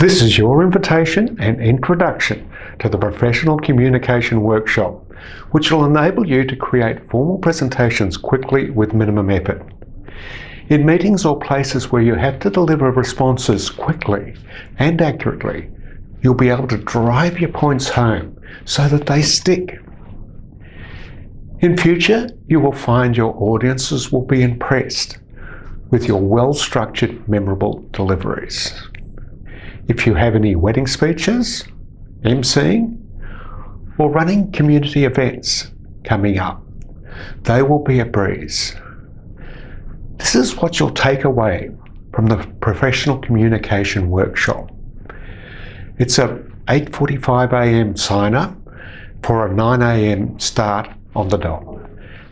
This is your invitation and introduction to the Professional Communication Workshop, which will enable you to create formal presentations quickly with minimum effort. In meetings or places where you have to deliver responses quickly and accurately, you'll be able to drive your points home so that they stick. In future, you will find your audiences will be impressed with your well-structured, memorable deliveries. If you have any wedding speeches, emceeing, or running community events coming up, they will be a breeze. This is what you'll take away from the Professional Communication Workshop. It's a 8:45 a.m. sign up for a 9 a.m. start on the dot,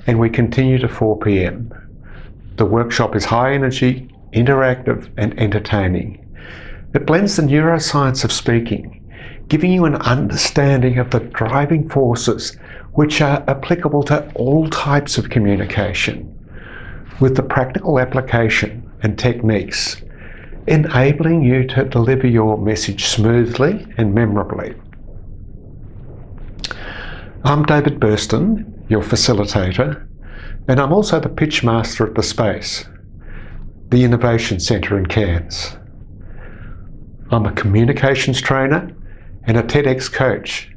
and we continue to 4 p.m. The workshop is high energy, interactive and entertaining. It blends the neuroscience of speaking, giving you an understanding of the driving forces which are applicable to all types of communication, with the practical application and techniques, enabling you to deliver your message smoothly and memorably. I'm David Burston, your facilitator, and I'm also the pitch master at the space, the Innovation Centre in Cairns. I'm a communications trainer and a TEDx coach,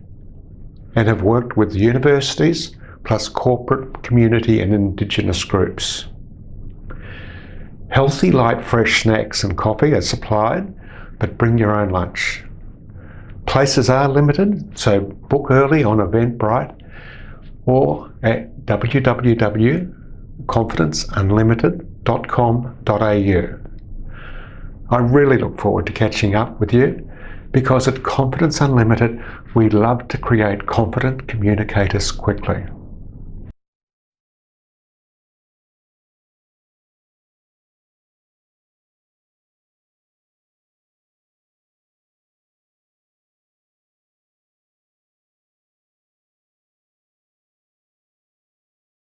and have worked with universities plus corporate, community and Indigenous groups. Healthy, light, fresh snacks and coffee are supplied, but bring your own lunch. Places are limited, so book early on Eventbrite or at www.confidenceunlimited.com.au. I really look forward to catching up with you, because at Confidence Unlimited, we love to create confident communicators quickly.